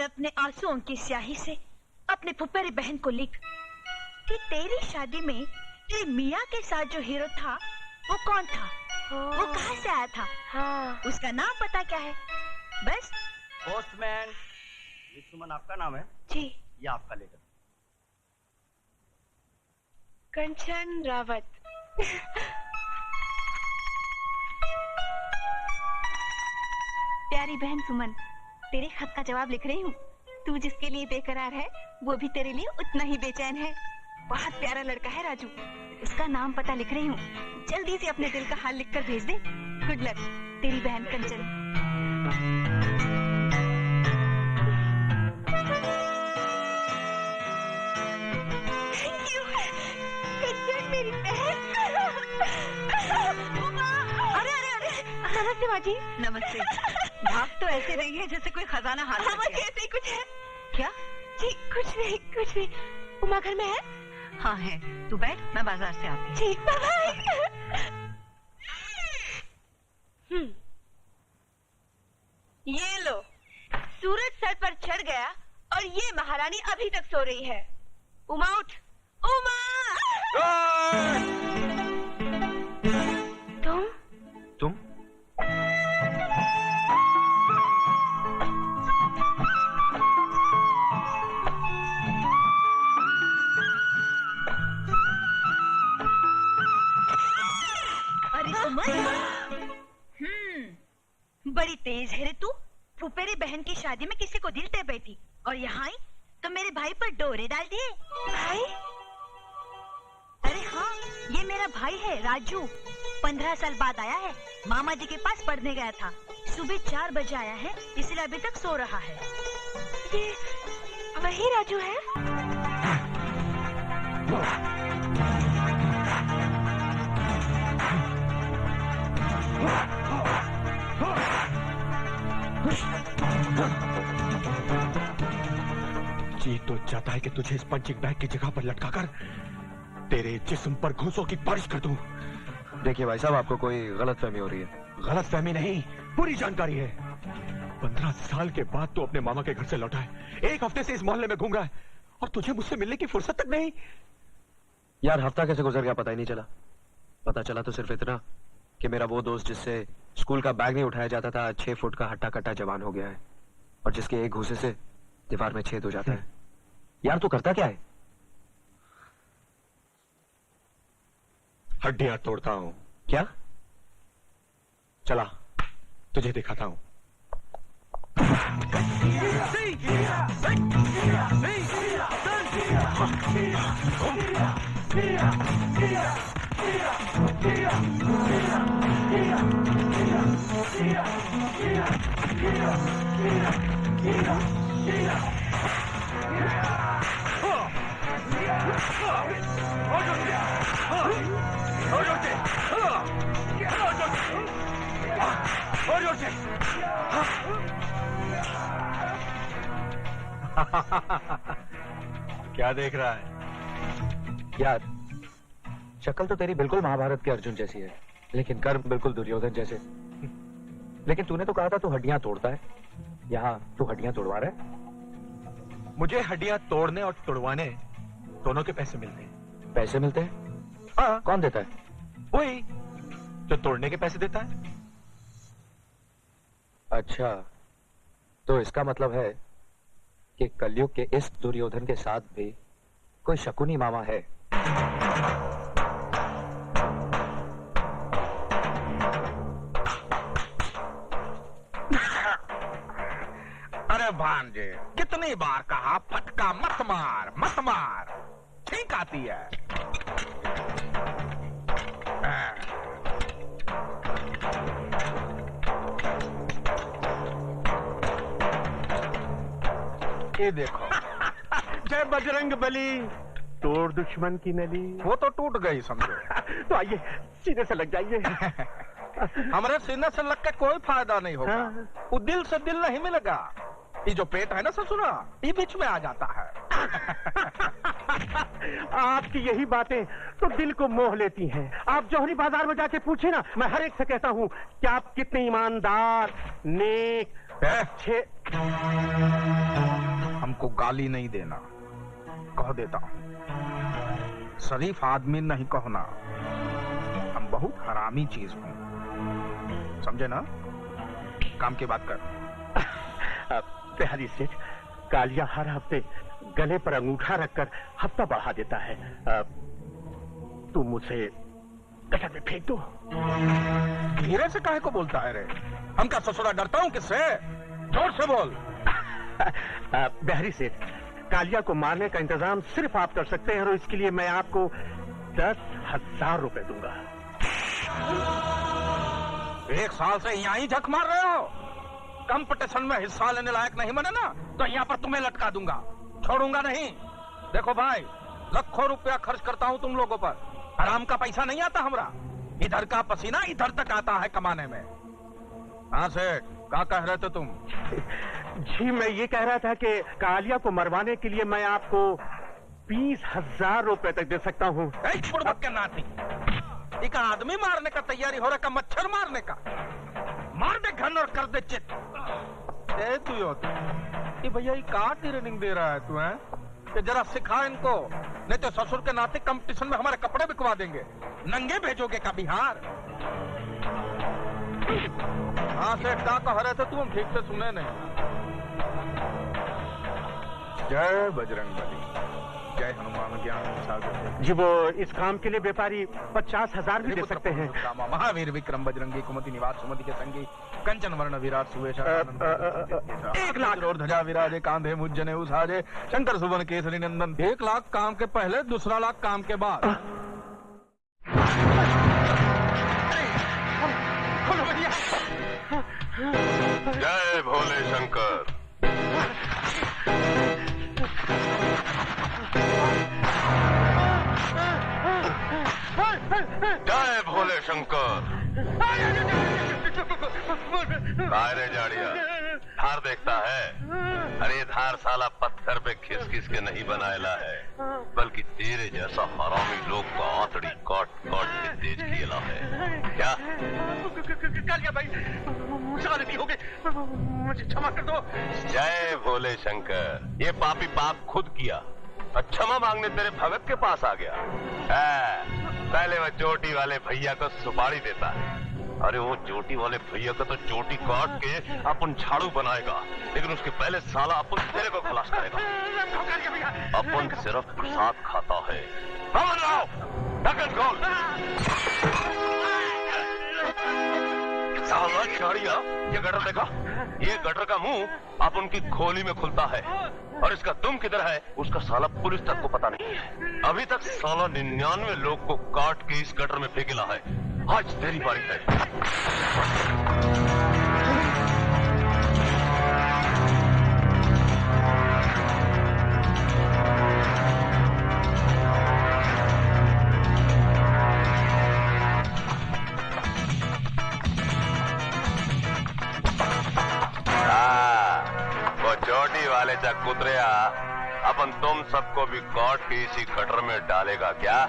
अपने आंसुओं की स्याही से अपने फुफेरी बहन को लिख कि तेरी शादी में तेरे मियाँ के साथ जो हीरो था वो कौन था, वो कहाँ से आया था, हाँ। उसका नाम पता क्या है, बस। पोस्टमैन, ये सुमन आपका नाम है? जी। ये आपका लेटर। कंचन रावत। प्यारी बहन सुमन, तेरे खत का जवाब लिख रही हूँ। तू जिसके लिए बेकरार है वो भी तेरे लिए उतना ही बेचैन है। बहुत प्यारा लड़का है राजू, उसका नाम पता लिख रही हूँ। जल्दी से अपने दिल का हाल लिखकर भेज दे। गुड लक, तेरी बहन कंचन। कंचन मेरी बहन। अरे अरे अरे, नमस्ते माँ जी। नमस्ते। भाग तो ऐसे रही है जैसे कोई खजाना हाथ में हाँ, ऐसे ही कुछ है। क्या? जी कुछ नहीं कुछ नहीं। उमा घर में है? हाँ है, तू बैठ, मैं बाजार से आती हूँ। जी बाय। ये लो, सूरज सर पर चढ़ गया और ये महारानी अभी तक सो रही है। उमा उठ, उमा। तुम? अरे सुमन, बड़ी तेज है रे तू। फुफेरी बहन की शादी में किसी को दिल दे बैठी और यहाँ आई तो मेरे भाई पर डोरे डाल दिए। भाई? अरे हाँ, ये मेरा भाई है राजू। 15 साल बाद आया है, मामा जी के पास पढ़ने गया था। सुबह 4 बजे आया है, इसलिए अभी तक सो रहा है। ये वही राजू है? जी तो चाहता है कि तुझे इस पंचिंग बैग की जगह पर लटकाकर तेरे जिस्म पर घूंसों की बारिश कर दूं। देखिए भाई साहब, आपको कोई गलतफहमी हो रही है। गलतफहमी नहीं, पूरी जानकारी है। 15 साल के बाद तू अपने मामा के घर से लौटा है, 1 हफ्ते से इस मोहल्ले में घूम रहा है और तुझे मुझसे मिलने की फुर्सत तक नहीं। यार हफ्ता कैसे गुजर गया पता ही नहीं चला। पता चला तो सिर्फ इतना कि मेरा वो दोस्त जिससे स्कूल का बैग नहीं उठाया जाता था 6 फुट का हट्टा कट्टा जवान हो गया है और जिसके एक घूसे से दीवार में छेद हो जाता है। यार तू करता क्या है? हड्डियां तोड़ता हूं। क्या? चला तुझे दिखाता हूं। क्या देख रहा है? यार शक्ल तो तेरी बिल्कुल महाभारत के अर्जुन जैसी है, लेकिन कर्म बिल्कुल दुर्योधन जैसे। लेकिन तूने तो कहा था तू हड्डियां तोड़ता है, यहाँ तू हड्डियां तोड़वा रहा है? मुझे हड्डियां तोड़ने और तोड़वाने दोनों के पैसे मिलते हैं। पैसे मिलते हैं? हाँ। कौन देता है? वही जो तोड़ने के पैसे देता है। अच्छा, तो इसका मतलब है कि कलयुग के इस दुर्योधन के साथ भी कोई शकुनी मामा है। अरे भांजे, कितनी बार कहा फटका मत मार मत मार, ठीक आती है। ये देखो। जय बजरंग बली, तोड़ दुश्मन की नली। वो तो टूट गई समझो। तो आइए सीने से लग जाइए। हमारे सीने से लग के कोई फायदा नहीं होगा। हाँ। वो दिल से दिल नहीं मिलेगा। ये जो पेट है ना ससुरा, ये बीच में आ जाता है। आपकी यही बातें तो दिल को मोह लेती हैं। आप जौहरी बाजार में जाके पूछे ना, मैं हर एक से कहता हूँ कि आप कितने ईमानदार, नेक, अच्छे। गाली नहीं देना, कह देता हूँ। शरीफ आदमी नहीं कहना, हम बहुत हरामी चीज हूँ, समझे ना? काम की बात कर। बिहारी सेठ, कालिया हर हफ्ते गले पर अंगूठा रखकर हफ्ता बढ़ा देता है। तुम मुझे गटर में फेंक दो। धीरे से काहे को बोलता है रे? हम क्या ससुरा डरता हूँ किससे? जोर से बोल। बिहारी सेठ, कालिया को मारने का इंतजाम सिर्फ आप कर सकते हैं और इसके लिए मैं आपको 10,000 रुपए दूंगा। 1 साल से यहाँ ही झक मार रहे हो? कंपटीशन में हिस्सा लेने लायक नहीं बने ना तो यहाँ पर तुम्हें लटका दूंगा, छोड़ूंगा नहीं। देखो भाई, लाखों रुपया खर्च करता हूँ तुम लोगों पर, आराम का पैसा नहीं आता हमरा। इधर का पसीना इधर तक आता है कमाने में। हाँ सेठ, क्या कह रहे थे तुम? जी मैं ये कह रहा था कि कालिया को मरवाने के लिए मैं आपको 20,000 रुपए तक दे सकता हूँ। के नाती, एक आदमी मारने का तैयारी हो रहा का मच्छर मारने का? मार दे घन और कर दे चित। तू ये भैया ये का ट्रेनिंग दे रहा है तू? है कि जरा सिखा इनको, नहीं तो ससुर के नाते कंपटीशन में हमारे कपड़े बिकवा देंगे। नंगे भेजोगे का बिहार? हाँ सेठ, क्या कह रहे थे तुम? ठीक से सुने नहीं। जय बजरंगबली, जय हनुमान ज्ञान सागर। जी वो इस काम के लिए व्यापारी 50,000 भी दे सकते हैं। महावीर विक्रम बजरंगी कुमति निवास सुमति के संगी कंचन वर्ण विराट सुवेश 1 लाख और ध्वजा विराजे कांधे मुज्जने उसाजे शंकर सुवन केसरी नंदन। 1 लाख काम के पहले, 2 लाख काम के बाद। जय भोले शंकर। जय भोले शंकर। रे जाड़िया, धार देखता है? अरे धार साला पत्थर पे खिस खिस के नहीं बनाएला है, बल्कि तेरे जैसा हरामी लोग को आंतड़ी काट काट के तेज किया है। क्या कालिया भाई, मुझसे गलती हो गई, मुझे क्षमा कर दो। जय भोले शंकर। ये पापी पाप खुद किया, क्षमा मांगने तेरे भगत के पास आ गया। पहले वह चोटी वाले भैया को सुपारी देता है। अरे वो चोटी वाले भैया का तो चोटी काट के अपन झाड़ू बनाएगा, लेकिन उसके पहले साला अपन तेरे को खलास करेगा। अपन सिर्फ प्रसाद खाता है। ढक्कन खोल। साला झाड़िया, ये गटर देखा? ये गटर का मुंह अपन की खोली में खुलता है, और इसका दुम किधर है उसका साला पुलिस तक को पता नहीं है। अभी तक साला 99 लोग को काट के इस गटर में फेंकेला है। आज तेरी बारी है। वो चोटी वाले चा कुतरिया अपन तुम सबको भी काट के इसी गटर में डालेगा क्या?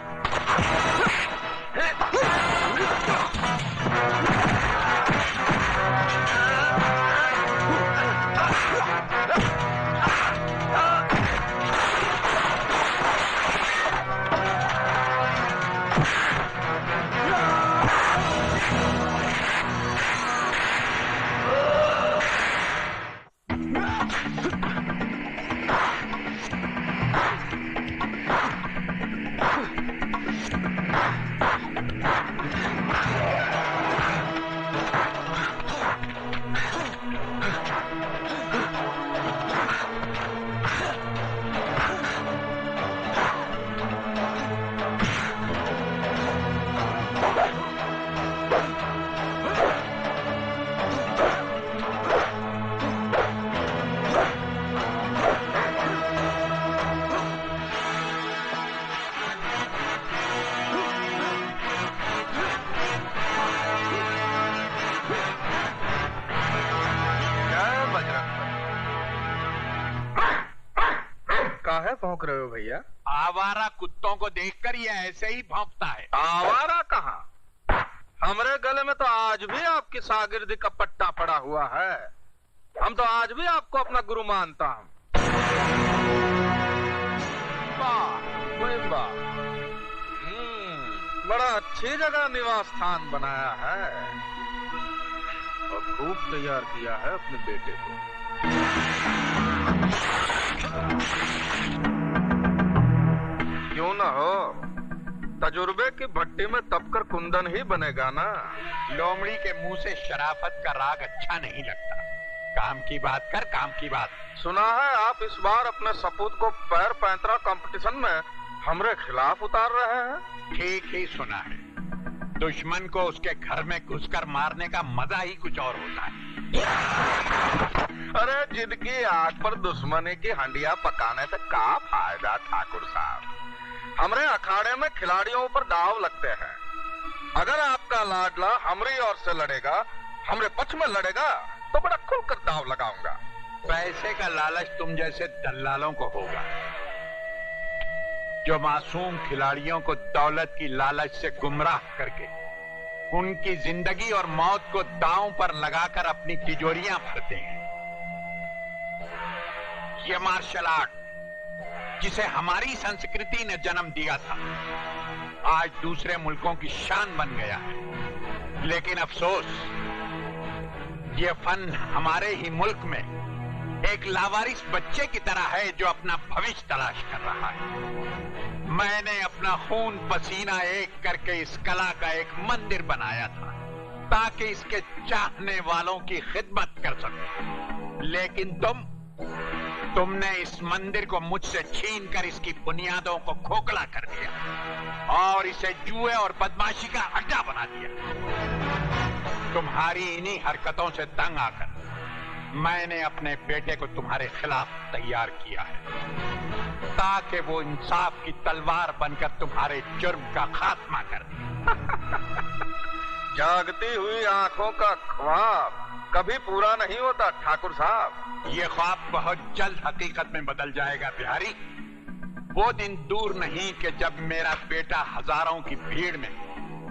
काहे भौंक रहे हो भैया? आवारा कुत्तों को देखकर ये ऐसे ही भौंकता है। आवारा कहाँ? हमरे गले में तो आज भी आपकी शागिर्दी का पट्टा पड़ा हुआ है। हम तो आज भी आपको अपना गुरु मानता हूँ। बड़ा अच्छी जगह निवास स्थान बनाया है और खूब तैयार किया है अपने बेटे को। क्यों ना हो, तजुर्बे की भट्टी में तपकर कुंदन ही बनेगा ना। लोमड़ी के मुंह से शराफत का राग अच्छा नहीं लगता। काम की बात कर, काम की बात। सुना है आप इस बार अपने सपूत को पैर पैंतरा कंपटीशन में हमरे खिलाफ उतार रहे हैं। ठीक ही सुना है। दुश्मन को उसके घर में घुसकर मारने का मजा ही कुछ और होता है। अरे जिनकी आग पर दुश्मनी की हंडिया पकाने से क्या फायदा ठाकुर साहब। हमरे अखाड़े में खिलाड़ियों पर दाव लगते हैं। अगर आपका लाडला हमरी ओर से लड़ेगा, हमरे पक्ष में लड़ेगा, तो बड़ा खुलकर दाव लगाऊंगा। पैसे का लालच तुम जैसे दल्लालों को होगा, जो मासूम खिलाड़ियों को दौलत की लालच से गुमराह करके उनकी जिंदगी और मौत को दांव पर लगाकर अपनी तिजोरियां भरते हैं। ये मार्शल आर्ट जिसे हमारी संस्कृति ने जन्म दिया था, आज दूसरे मुल्कों की शान बन गया है। लेकिन अफसोस, ये फन हमारे ही मुल्क में एक लावारिस बच्चे की तरह है जो अपना भविष्य तलाश कर रहा है। मैंने अपना खून पसीना एक करके इस कला का एक मंदिर बनाया था ताकि इसके चाहने वालों की खिदमत कर सकूं। लेकिन तुमने इस मंदिर को मुझसे छीनकर इसकी बुनियादों को खोखला कर दिया और इसे जुए और बदमाशी का अड्डा बना दिया। तुम्हारी इन्हीं हरकतों से तंग आकर मैंने अपने बेटे को तुम्हारे खिलाफ तैयार किया है ताकि वो इंसाफ की तलवार बनकर तुम्हारे जुर्म का खात्मा कर दे। जागती हुई आंखों का ख्वाब कभी पूरा नहीं होता ठाकुर साहब। ये ख्वाब बहुत जल्द हकीकत में बदल जाएगा बिहारी। वो दिन दूर नहीं कि जब मेरा बेटा हजारों की भीड़ में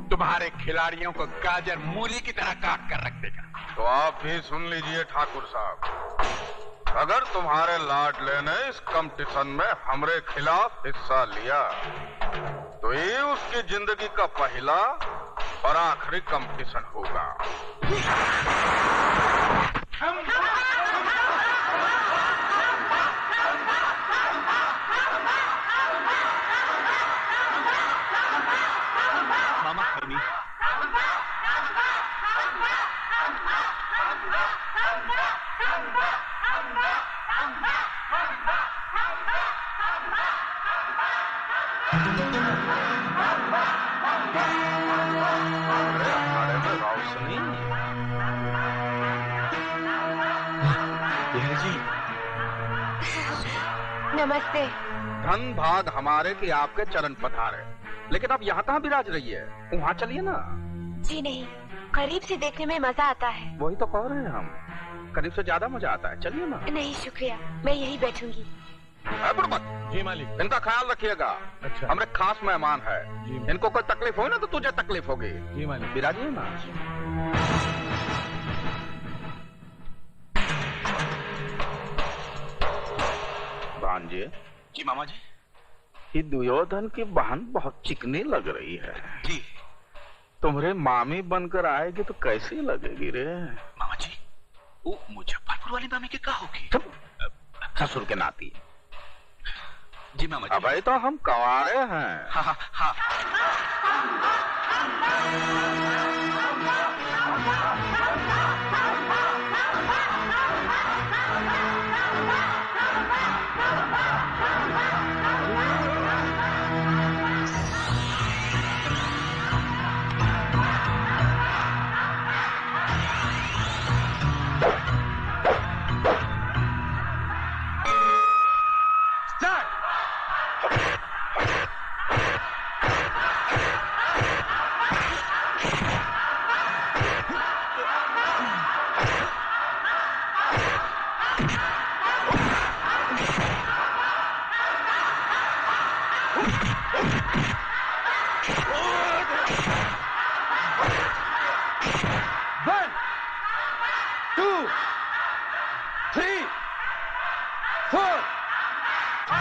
तुम्हारे खिलाड़ियों को गाजर मूली की तरह काट कर रख देगा। तो आप भी सुन लीजिए ठाकुर साहब, अगर तुम्हारे लाडले ने इस कंपटीशन में हमरे खिलाफ हिस्सा लिया तो ये उसकी जिंदगी का पहला और आखिरी कंपटीशन होगा। मामा खैनी, नमस्ते। धन भाग हमारे कि आपके चरण पधारे। लेकिन आप यहाँ कहाँ विराज रही है? वहाँ चलिए ना। जी नहीं, करीब से देखने में मजा आता है। वही तो कह रहे हैं हम, करीब से ज्यादा मजा आता है। चलिए ना। नहीं शुक्रिया, मैं यहीं बैठूंगी। जी मालिक। इनका ख्याल रखिएगा। अच्छा। हमारे खास मेहमान है। इनको कोई तकलीफ हो ना तो तुझे तकलीफ होगी। जी मालिक। विराजिए ना। भांजे। जी मामा जी। ये दुर्योधन की बहन बहुत चिकनी लग रही है। जी। तुम्हारे मामी बनकर आएगी तो कैसी लगेगी रे? मामा जी, वो मुजफ्फरपुर वाली मामी के क्या होगी? ससुर के नाती। जी मामा जी। अबे तो हम कवारे हैं। हाँ हाँ हाँ। 5